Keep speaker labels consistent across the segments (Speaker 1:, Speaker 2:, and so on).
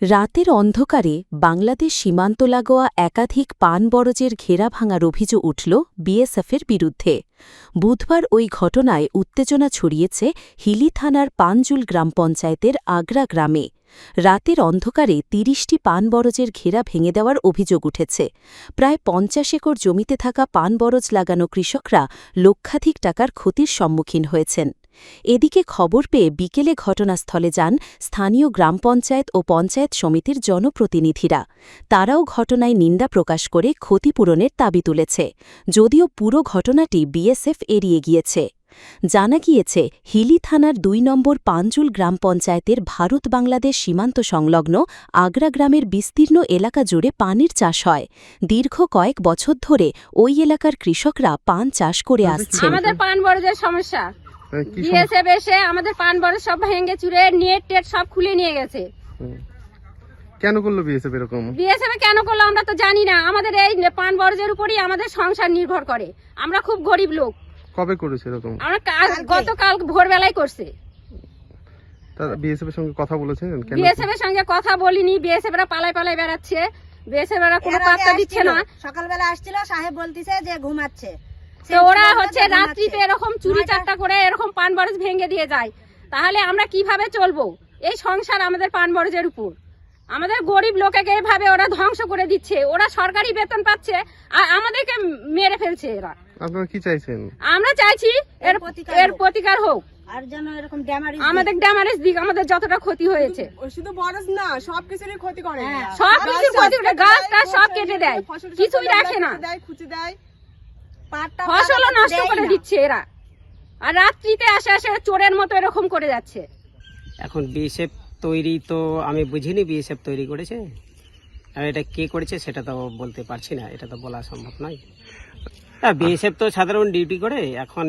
Speaker 1: রাতের অন্ধকারে বাংলাদেশ সীমান্ত লাগোয়া একাধিক পান বরজের ঘেরা ভাঙার অভিযোগ উঠল বিএসএফের বিরুদ্ধে। বুধবার ওই ঘটনায় উত্তেজনা ছড়িয়েছে হিলি থানার পানজুল গ্রাম পঞ্চায়েতের আগ্রা গ্রামে। রাতের অন্ধকারে ৩০টি পান বরজের ঘেরা ভেঙে দেওয়ার অভিযোগ উঠেছে। প্রায় ৫০ একর জমিতে থাকা পান বরজ লাগানো কৃষকরা লক্ষাধিক টাকার ক্ষতির সম্মুখীন হয়েছেন। এদিকে খবর পেয়ে বিকেলে ঘটনাস্থলে যান স্থানীয় গ্রাম পঞ্চায়েত ও পঞ্চায়েত সমিতির জনপ্রতিনিধিরা। তারাও ঘটনায় নিন্দা প্রকাশ করে ক্ষতিপূরণের দাবি তুলেছে, যদিও পুরো ঘটনাটি বিএসএফ এড়িয়ে গিয়েছে। জানা গিয়েছে, হিলি থানার ২ নম্বর পানজুল গ্রাম পঞ্চায়েতের ভারত বাংলাদেশ সীমান্ত সংলগ্ন আগ্রা গ্রামের বিস্তীর্ণ এলাকা জুড়ে পানির চাষ হয়। দীর্ঘ কয়েক বছর ধরে ওই এলাকার কৃষকরা পান চাষ করে আসছেন।
Speaker 2: আমাদের পান বরজের সমস্যা, বিএসএফ এসে আমাদের পান বরজ সব ভেঙে চুরে নেট টেট সব খুলে নিয়ে গেছে।
Speaker 3: কেন করলো বিএসএফ এরকম?
Speaker 2: বিএসএফ কেন করলো আমরা তো জানি না। আমাদের এই পান বরজের উপরই আমাদের সংসার নির্ভর করে। আমরা খুব গরিব লোক।
Speaker 3: কবে করেছে এরকম?
Speaker 2: আমরা গতকাল ভোরবেলায় করছে।
Speaker 3: বিএসএফ এর সঙ্গে কথা বলেছেন?
Speaker 2: বিএসএফ এর সঙ্গে কথা বলিনি। বিএসএফ এরা পালায় পালায় বেড়াচ্ছে। বিএসএফ এরা কোনো পাত্তা দিচ্ছে না।
Speaker 4: সকালবেলা আসছিল, সাহেব বলতিছে যে ঘুমাচ্ছে।
Speaker 2: তো ওরা হচ্ছে রাত্রিতে এরকম চুরি চারটা করে এরকম পান বরজ ভেঙে দিয়ে যায়। তাহলে আমরা কিভাবে চলবো? এই সংসার আমাদের পান বরজের উপর। আমাদের গরিব লোকেকে এভাবে ওরা ধ্বংস করে দিচ্ছে। ওরা সরকারি বেতন পাচ্ছে আর আমাদেরকে মেরে ফেলছে এরা।
Speaker 3: আপনারা কি চাইছেন?
Speaker 2: আমরা চাইছি এর প্রতিকার হোক।
Speaker 4: আর যেন এরকম ড্যামারেজ
Speaker 2: আমাদের ড্যামারেজ দিক, আমাদের যতটা ক্ষতি হয়েছে।
Speaker 5: শুধু বরজ না, সবকিছুরই ক্ষতি করে।
Speaker 2: সবকিছুর ক্ষতি করে, গাছটা সব কেটে দেয়, কিছুই রাখে না। ফসলও নষ্ট করে দিচ্ছে এরা। আর রাত্রিতে আসে আসে চোরের মতো এরকম করে যাচ্ছে।
Speaker 6: এখন বিএসএফ তৈরি তো আমি বুঝিনি বিএসএফ তৈরি করেছে, আর এটা কে করেছে সেটা তো বলতে পারছি না, এটা তো বলা সম্ভব নয়। বিএসএফ তো সাধারণ ডিউটি করে, এখন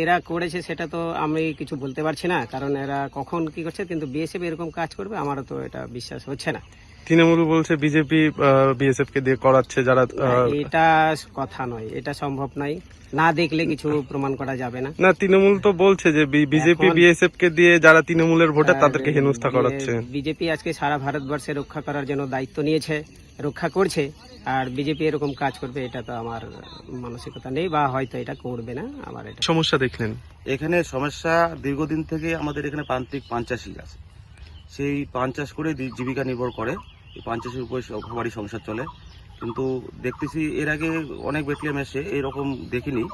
Speaker 6: এরা করেছে সেটা তো আমি কিছু বলতে পারছি না, কারণ এরা কখন কি করছে। কিন্তু বিএসএফ এরকম কাজ করবে আমারও তো এটা বিশ্বাস হচ্ছে না।
Speaker 3: তৃণমূল বলছে বিজেপি বিএসএফ কে দিয়ে করাচ্ছে, যারা
Speaker 6: এটা কথা নয়, এটা সম্ভব নয়, না দেখলে কিছু প্রমাণ করা যাবে না।
Speaker 3: না, তৃণমূল তো বলছে যে বিজেপি বিএসএফ কে দিয়ে যারা তৃণমূলের ভোটার তাদেরকে হেনস্থা করাচ্ছে।
Speaker 6: বিজেপি আজকে সারা ভারতবর্ষে রক্ষা করার জন্য দায়িত্ব নিয়েছে, রক্ষা করছে, আর বিজেপি এরকম কাজ করবে এটা তো আমার মানসিকতা নেই, বা হয়তো এটা করবে না। আমার এটা
Speaker 3: সমস্যা দেখলেন
Speaker 7: এখানে সমস্যা দীর্ঘদিন থেকে আমাদের এখানে প্রান্তিক পান চাষি আছে, সেই পান চাষ করে জীবিকা নির্ভর করে। এই পান চাষের উপরে সবারই সংসার চলে। কিন্তু দেখতেছি এর আগে অনেক বেটলিয়াম এসে এরকম দেখিনি।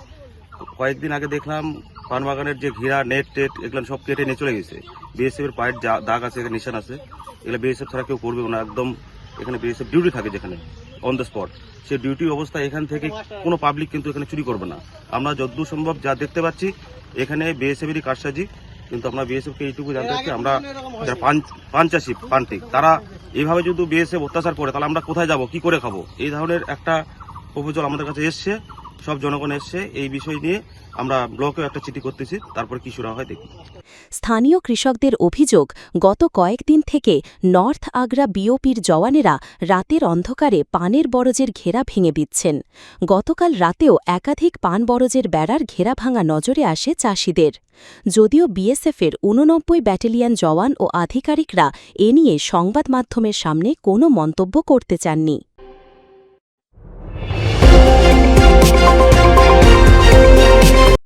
Speaker 7: কয়েকদিন আগে দেখলাম পান বাগানের যে ঘেরা নেট টেট এগুলো সব কেটে নিয়ে চলে গেছে। বিএসএফ এর পায়ের দাগ আছে, এখানে নিশান আছে। এগুলো বিএসএফ ছাড়া কেউ করবে না। একদম এখানে বিএসএফ ডিউটি থাকে, যেখানে অন দ্য স্পট। সেই ডিউটি অবস্থায় এখান থেকে কোনো পাবলিক কিন্তু এখানে চুরি করবে না। আমরা যতদূর সম্ভব যা দেখতে পাচ্ছি এখানে বিএসএফ এরই কারসাজি। কিন্তু আমরা বিএসএফ কে এইটুকু জানতে চাচ্ছি, আমরা যারা পান চাষি প্রান্তিক, তারা এইভাবে যদি বিএসএফ অত্যাচার করে তাহলে আমরা কোথায় যাব, কি করে খাবো? এই ধরনের একটা প্রপোজাল আমাদের কাছে এসছে, সব জনগণ এসছে। এই বিষয় নিয়ে আমরা ব্লকেও একটা চিঠি করতেছি, তারপরে কি শুরু হয় দেখি।
Speaker 1: স্থানীয় কৃষকদের অভিযোগ, গত কয়েকদিন থেকে নর্থ আগ্রা বিওপির জওয়ানেরা রাতের অন্ধকারে পানের বরজের ঘেরা ভেঙে দিচ্ছেন। গতকাল রাতেও একাধিক পান বরজের বেড়ার ঘেরা ভাঙা নজরে আসে চাষিদের। যদিও বিএসএফের ৮৯ ব্যাটালিয়ন জওয়ান ও আধিকারিকরা এ নিয়ে সংবাদ মাধ্যমের সামনে কোনো মন্তব্য করতে চাননি।